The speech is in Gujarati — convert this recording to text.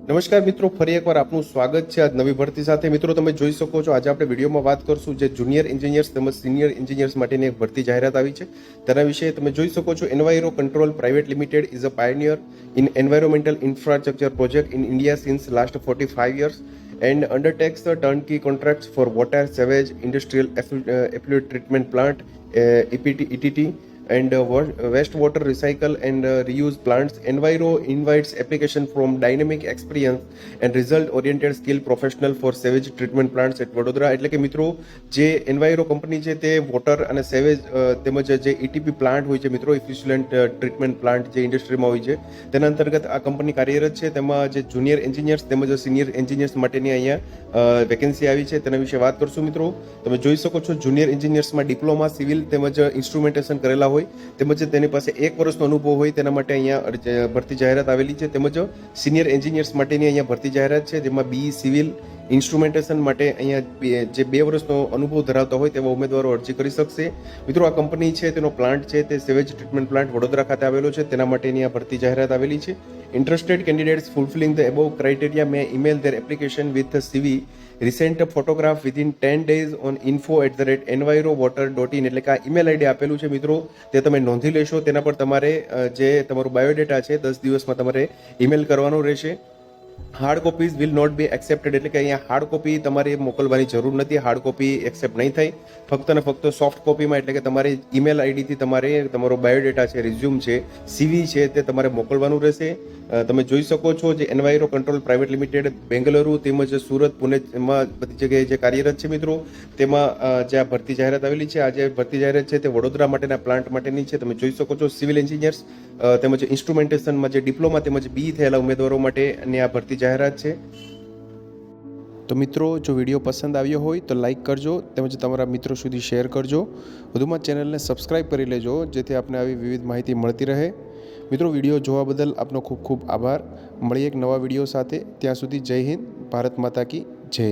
નમસ્કાર મિત્રો, ફરી એકવાર આપનું સ્વાગત છે આજ નવી ભરતી સાથે। મિત્રો તમે જોઈ શકો છો, આજે આપણે વિડીયોમાં વાત કરશું જે જુનિયર એન્જિનિયર્સ તેમજ સિનિયર એન્જિનિયર્સ માટેની એક ભરતી જાહેરાત આવી છે તેના વિશે તમે જોઈ શકો છો। Enviro Control Private Limited is a pioneer in environmental infrastructure project in India since last 45 years and undertakes the turnkey contracts for water, sewage, industrial effluent treatment plant, ETT, and wastewater recycle and reuse plants. Enviro invites application from dynamic experience and result oriented skill professional for sewage treatment plants at Vadodara. એટલે કે મિત્રો જે એન્વાયરો કંપની છે તે વોટર અને સેવેજ તેમજ જે ઇટીપી પ્લાન્ટ હોય છે મિત્રો, ઇફિશિયન્ટ ટ્રીટમેન્ટ પ્લાન્ટ જે ઇન્ડસ્ટ્રીમાં હોય છે તેના અંતર્ગત આ કંપની કાર્યરત છે। તેમાં જે જુનિયર એન્જિનિયર્સ તેમજ સિનિયર એન્જિનિયર્સ માટેની અહીંયા વેકેન્સી આવી છે તેના વિશે વાત કરશું। મિત્રો તમે જોઈ શકો છો, જુનિયર એન્જિનિયર્સમાં ડિપ્લોમા સિવિલ તેમજ ઇન્સ્ટ્રુમેન્ટેશન કરેલા હોય તેમજ તેની પાસે 1 વર્ષનો અનુભવ હોય તેના માટે અહીંયા ભરતી જાહેરાત આવેલી છે। તેમજ સિનિયર એન્જિનિયર્સ માટેની અહીંયા ભરતી જાહેરાત છે, જેમાં બી સિવિલ ઇન્સ્ટ્રુમેન્ટેશન માટે અહીંયા જે 2 વર્ષનો અનુભવ ધરાવતા હોય તેવા ઉમેદવારો અરજી કરી શકશે। મિત્રો આ કંપની છે તેનો પ્લાન્ટ છે તે સેવેજ ટ્રીટમેન્ટ પ્લાન્ટ વડોદરા ખાતે આવેલો છે, તેના માટેની આ ભરતી જાહેરાત આવેલી છે। Interested candidates fulfilling the above criteria may email their application with a CV, recent photograph within 10 days on info@envirowater.in। એટલે કે આ ઈમેલ આઈડી આપેલું છે મિત્રો, તે તમે નોંધી લેશો। તેના પર તમારે જે તમારું બાયોડેટા છે 10 દિવસમાં તમારે ઈમેલ કરવાનો રહેશે। Hard copies will not be accepted, એટલે કે અહીંયા હાર્ડ કોપી તમારે મોકલવાની જરૂર નથી, હાર્ડ કોપી એક્સેપ્ટ નહીં થાય। ફક્ત ને ફક્ત સોફ્ટ કોપીમાં એટલે કે તમારી ઈમેલ આઈડીથી તમારે તમારો બાયોડેટા છે, રિઝ્યુમ છે, સીવી છે તે તમારે મોકલવાનું રહેશે। તમે જોઈ શકો છો જે enviro Control Private limited Bengaluru તેમજ સુરત, પુણેમાં બધી જગ્યાએ જે કાર્યરત છે મિત્રો, તેમાં જે આ ભરતી જાહેરાત આવેલી છે, આ જે ભરતી જાહેરાત છે તે વડોદરા માટેના પ્લાન્ટ માટેની છે। તમે જોઈ શકો છો સિવિલ એન્જિનિયર્સ તેમજ ઇન્સ્ટ્રુમેન્ટેશનમાં જે ડિપ્લોમા તેમજ બી થયેલા ઉમેદવારો માટેની આ ભરતી જાહેરાત છે। તો મિત્રો જો વિડીયો પસંદ આવ્યો હોય તો લાઇક કરજો તેમજ તમારા મિત્રો સુધી શેર કરજો। વધુમાં ચેનલને સબસ્ક્રાઇબ કરી લેજો જેથી આપને આવી વિવિધ માહિતી મળતી રહે। મિત્રો વિડીયો જોવા બદલ આપનો ખૂબ ખૂબ આભાર। મળીએ એક નવા વિડીયો સાથે, ત્યાં સુધી જય હિન્દ, ભારત માતા કી જય।